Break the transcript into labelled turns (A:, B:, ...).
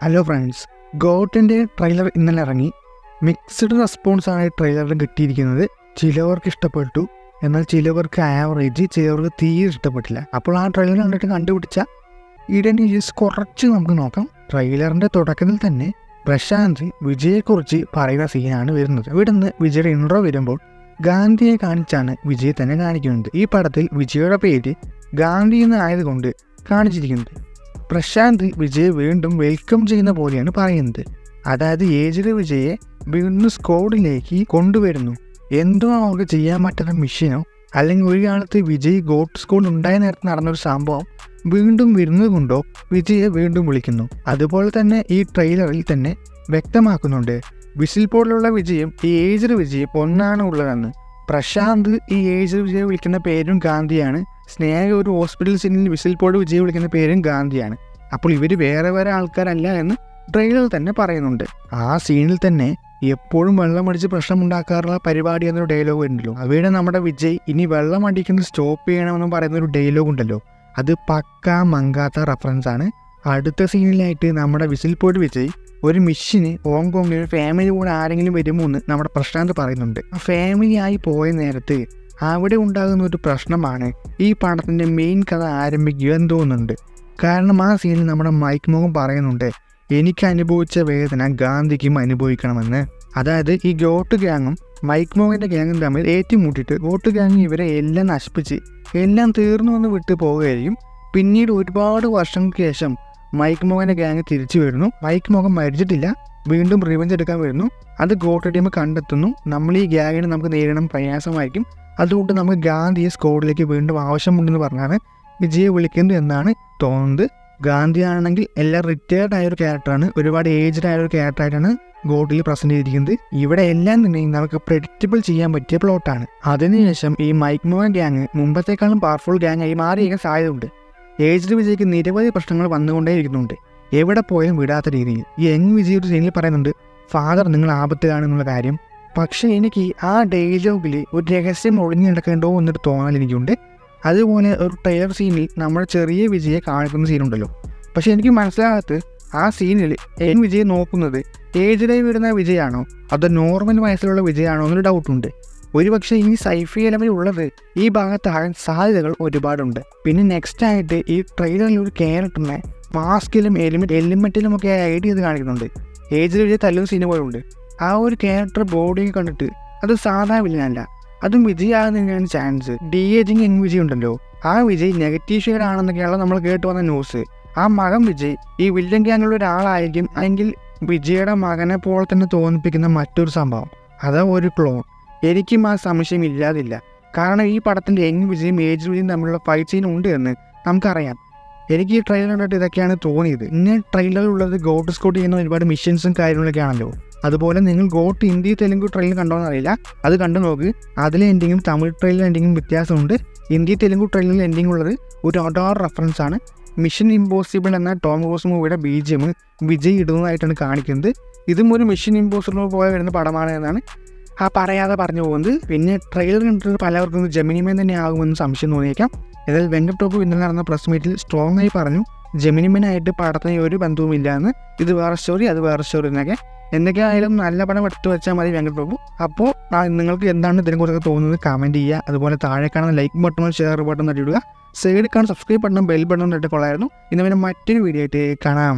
A: Hello friends, ഗോട്ടിൻ്റെ trailer ഇന്നലെ ഇറങ്ങി. Mixed റെസ്പോൺസാണ് ഈ ട്രെയിലറിൽ കിട്ടിയിരിക്കുന്നത്. ചിലവർക്ക് ഇഷ്ടപ്പെട്ടു, എന്നാൽ ചിലവർക്ക് ആവറേജ്, ചിലവർക്ക് തീരെ ഇഷ്ടപ്പെട്ടില്ല. അപ്പോൾ ആ ട്രെയിലർ കണ്ടിട്ട് കണ്ടുപിടിച്ച ഐഡൻറ്റിറ്റീസ് കുറച്ച് നമുക്ക് നോക്കാം. ട്രെയിലറിൻ്റെ തുടക്കത്തിൽ തന്നെ പ്രശാന്ത് വിജയെക്കുറിച്ച് പറയുന്ന സീനാണ് വരുന്നത്. ഇവിടെ നിന്ന് വിജയുടെ ഇൻട്രോ വരുമ്പോൾ ഗാന്ധിയെ കാണിച്ചാണ് വിജയെ തന്നെ കാണിക്കുന്നത്. ഈ പടത്തിൽ വിജയുടെ പേര് ഗാന്ധി എന്ന് ആയതുകൊണ്ട് കാണിച്ചിരിക്കുന്നത്. പ്രശാന്ത് വിജയെ വീണ്ടും വെൽക്കം ചെയ്യുന്ന പോലെയാണ് പറയുന്നത്. അതായത് ഏജ്ഡ് വിജയെ വീണ്ടും സ്ക്വാഡിലേക്ക് കൊണ്ടുവരുന്നു. എന്തോ അവർക്ക് ചെയ്യാൻ പറ്റുന്ന മിഷനോ അല്ലെങ്കിൽ ഒരു കാലത്ത് വിജയ് ഗോട്ട് സ്ക്വാഡ് ഉണ്ടായ നേരത്തെ നടന്നൊരു സംഭവം വീണ്ടും വരുന്നത് കൊണ്ടോ വിജയെ വീണ്ടും വിളിക്കുന്നു. അതുപോലെ തന്നെ ഈ ട്രെയിലറിൽ തന്നെ വ്യക്തമാക്കുന്നുണ്ട് വിസിൽ പോലുള്ള വിജയും ഈ ഏജ്ഡ് വിജയും ഒന്നാണ് ഉള്ളതെന്ന്. പ്രശാന്ത് ഈ ഏജ്ഡ് വിജയെ വിളിക്കുന്ന പേരും ഗാന്ധിയാണ്. സ്നേഹ ഒരു ഹോസ്പിറ്റൽ സീനിൽ വിസിൽ പോഡ് വിജയ് വിളിക്കുന്ന പേരും ഗാന്ധിയാണ്. അപ്പോൾ ഇവർ വേറെ വേറെ ആൾക്കാരല്ല എന്ന് ട്രെയിലറിൽ തന്നെ പറയുന്നുണ്ട്. ആ സീനിൽ തന്നെ എപ്പോഴും വെള്ളമടിച്ച് പ്രശ്നമുണ്ടാക്കാറുള്ള പരിപാടി എന്നൊരു ഡയലോഗ് ഉണ്ടല്ലോ. അവിടെ നമ്മുടെ വിജയ് ഇനി വെള്ളം അടിക്കുന്നത് സ്റ്റോപ്പ് ചെയ്യണമെന്ന് പറയുന്നൊരു ഡയലോഗ് ഉണ്ടല്ലോ, അത് പക്കാ മങ്കാത്ത റെഫറൻസ് ആണ്. അടുത്ത സീനിലായിട്ട് നമ്മുടെ വിസിൽ പോഡ് വിജയ് ഒരു മിഷന് ഹോങ്കോങ്ങിൽ ഫാമിലി കൂടെ ആരെങ്കിലും വരുമോ എന്ന് നമ്മുടെ പ്രശാന്ത് പറയുന്നുണ്ട്. ആ ഫാമിലി ആയി പോയ നേരത്ത് അവിടെ ഉണ്ടാകുന്ന ഒരു പ്രശ്നമാണ് ഈ പടത്തിൻ്റെ മെയിൻ കഥ ആരംഭിക്കുക എന്ന് തോന്നുന്നുണ്ട്. കാരണം ആ സീനിൽ നമ്മുടെ മൈക്ക് മോഹൻ പറയുന്നുണ്ട് എനിക്ക് അനുഭവിച്ച വേദന ഗാന്ധിക്കും അനുഭവിക്കണമെന്ന്. അതായത് ഈ ഗോട്ട് ഗ്യാങ്ങും മൈക്ക് മോഹൻ്റെ ഗ്യാങ്ങും തമ്മിൽ ഏറ്റുമുട്ടിയിട്ട് ഗോട്ട് ഗ്യാങ് ഇവരെ എല്ലാം നശിപ്പിച്ച് എല്ലാം തീർന്നു വന്ന് വിട്ടു പോവുകയും പിന്നീട് ഒരുപാട് വർഷങ്ങൾക്ക് ശേഷം മൈക്ക് മോഹൻ്റെ ഗ്യാങ് തിരിച്ചു വരുന്നു. മൈക്ക് മോഹൻ മരിച്ചിട്ടില്ല, വീണ്ടും റിവെഞ്ച് എടുക്കാൻ വരുന്നു. അത് ഗോട്ട് ടീം കണ്ടെത്തുന്നു. നമ്മൾ ഈ ഗ്യാങ്ങിനെ നമുക്ക് നേരിടണം പ്രയാസമായിരിക്കും, അതുകൊണ്ട് നമുക്ക് ഗാന്ധിയെ സ്ക്വാഡിലേക്ക് വീണ്ടും ആവശ്യമുണ്ടെന്ന് പറഞ്ഞാണ് വിജയെ വിളിക്കുന്നത് എന്നാണ് തോന്നുന്നത്. ഗാന്ധി ആണെങ്കിൽ എല്ലാം റിട്ടയർഡ് ആയൊരു ക്യാരക്ടറാണ്, ഒരുപാട് ഏജ്ഡ് ആയൊരു ക്യാരക്ടറായിട്ടാണ് ഗോട്ടിൽ പ്രസന്റ് ചെയ്തിരിക്കുന്നത്. ഇവിടെ എല്ലാം തന്നെ നമുക്ക് പ്രെഡിക്റ്റബിൾ ചെയ്യാൻ പറ്റിയ പ്ലോട്ടാണ്. അതിനുശേഷം ഈ മൈക്ക് മോഹൻ ഗ്യാങ് മുമ്പത്തേക്കാളും പവർഫുൾ ഗ്യാങ് ആയി മാറിയിരിക്കാൻ സാധ്യതയുണ്ട്. ഏജ്ഡ് വിജയ്ക്ക് നിരവധി പ്രശ്നങ്ങൾ വന്നുകൊണ്ടേയിരിക്കുന്നുണ്ട്, എവിടെ പോയാലും വിടാത്ത രീതിയിൽ. ഈ യങ് വിജയ് ഒരു സീനിൽ പറയുന്നുണ്ട് ഫാദർ നിങ്ങൾ ആപത്തിലാണെന്നുള്ള കാര്യം. പക്ഷേ എനിക്ക് ആ ഡയലോഗിൽ ഒരു രഹസ്യം ഒളിഞ്ഞു കിടക്കേണ്ടോ എന്നൊരു തോന്നൽ എനിക്കുണ്ട്. അതുപോലെ ഒരു ട്രെയിലർ സീനിൽ നമ്മുടെ ചെറിയ വിജയെ കാണിക്കുന്ന സീനുണ്ടല്ലോ, പക്ഷെ എനിക്ക് മനസ്സിലാകാത്ത ആ സീനിൽ വിജയെ നോക്കുന്നത് ഏജ്ഡായി വരുന്ന വിജയാണോ അതോ നോർമൽ വയസ്സിലുള്ള വിജയാണോ എന്നൊരു ഡൗട്ടുണ്ട്. ഒരുപക്ഷെ ഈ സൈഫി എലമെന്റ് ഉള്ളത് ഈ ഭാഗത്താകാൻ സാധ്യതകൾ ഒരുപാടുണ്ട്. പിന്നെ നെക്സ്റ്റ് ആയിട്ട് ഈ ട്രെയിലറിൽ ഒരു ക്യാരക്ടറിനെ മാസ്കിലും എലിമെന്റിലും ഒക്കെ ഐഡ് ചെയ്ത് കാണിക്കുന്നുണ്ട്. ഏജ്ഡ് വിജയ് തല്ലുന്ന സീന് പോലുണ്ട്. ആ ഒരു ക്യാരക്ടർ ബോഡിയൊക്കെ കണ്ടിട്ട് അത് സാധാ വില്ലനല്ല, അതും വിജയാകുന്നതിനാണ് chance. De ageing young Vijay ഉണ്ടല്ലോ, ആ വിജയ് നെഗറ്റീവ് ഷെയ്ഡ് ആണെന്നൊക്കെയാണ് നമ്മൾ കേട്ട് വന്ന ന്യൂസ്. ആ മകൻ വിജയ് ഈ വില്ലൻ ഗ്യാങ്ങിലുള്ള ഒരാളായിരിക്കും, അല്ലെങ്കിൽ വിജയുടെ മകനെ പോലെ തന്നെ തോന്നിപ്പിക്കുന്ന മറ്റൊരു സംഭവം, അതാ ഒരു ക്ലോൺ. എനിക്കും ആ സംശയം ഇല്ലാതില്ല. കാരണം ഈ പടത്തിൻ്റെ യങ് വിജയും ഏജ് വിജയും തമ്മിലുള്ള ഫൈറ്റ് സീൻ ഉണ്ട് എന്ന് നമുക്കറിയാം. എനിക്ക് ഈ ട്രെയിലർ കണ്ടിട്ട് ഇതൊക്കെയാണ് തോന്നിയത്. ഇങ്ങനെ ട്രെയിലറിലുള്ളത് ഗോട്ട് സ്കോട്ട് ചെയ്യുന്ന ഒരുപാട് മിഷൻസും കാര്യങ്ങളൊക്കെ ആണല്ലോ. അതുപോലെ നിങ്ങൾ ഗോട്ട് ഹിന്ദി തെലുങ്ക് ട്രെയിലർ കണ്ടോന്ന് അറിയില്ല, അത് കണ്ടു നോക്ക്. അതിലെ എൻഡിങ്ങും തമിഴ് ട്രെയിലർ എൻഡിങ്ങും വ്യത്യാസമുണ്ട്. ഹിന്ദി തെലുങ്ക് ട്രെയിലറിൽ എൻഡിങ് ഉള്ളത് ഒരു അഡാർ റെഫറൻസ് ആണ്. മിഷൻ ഇമ്പോസിബിൾ എന്ന ടോം ക്രൂസ് മൂവിയുടെ BGM വിജയ് ഇടുന്നതായിട്ടാണ് കാണിക്കുന്നത്. ഇതും ഒരു മിഷൻ ഇമ്പോസിബിൾ പോലെ വരുന്ന പടമാണ് എന്നാണ് പറയാതെ പറഞ്ഞു പോകുന്നത്. പിന്നെ ട്രെയിലർ കണ്ടിട്ട് പലവർക്കും ജെമിനിമൻ തന്നെ ആകുമെന്ന് സംശയം തോന്നിയേക്കാം. എന്നാൽ വെങ്കട് പ്രഭു ഇന്നലെ നടന്ന പ്രസ് മീറ്റിൽ സ്ട്രോങ് ആയി പറഞ്ഞു ജെമിനിമനായിട്ട് പടത്തിന് ഒരു ബന്ധവുമില്ല എന്ന്. ഇത് വേറെ സ്റ്റോറി, അത് വേറെ സ്റ്റോറി എന്നൊക്കെ. എന്തൊക്കെ ആയാലും നല്ല പടം എടുത്തു വെച്ചാൽ മതി വെങ്കട് പ്രഭു. അപ്പോൾ നിങ്ങൾക്ക് എന്താണ് ഇതിനെക്കുറിച്ചൊക്കെ തോന്നുന്നത് കമൻറ്റ് ചെയ്യുക. അതുപോലെ താഴെ കാണുന്ന ലൈക്ക് ബട്ടണോ ഷെയർ ബട്ടൺ തട്ടിയിടുക. സൈഡിൽ കാണുന്ന സബ്സ്ക്രൈബ് ബട്ടണും ബെൽ ബട്ടണും തട്ടി കൊള്ളായിരുന്നു. ഇന്ന് പിന്നെ മറ്റൊരു വീഡിയോ ആയിട്ട് കാണാം.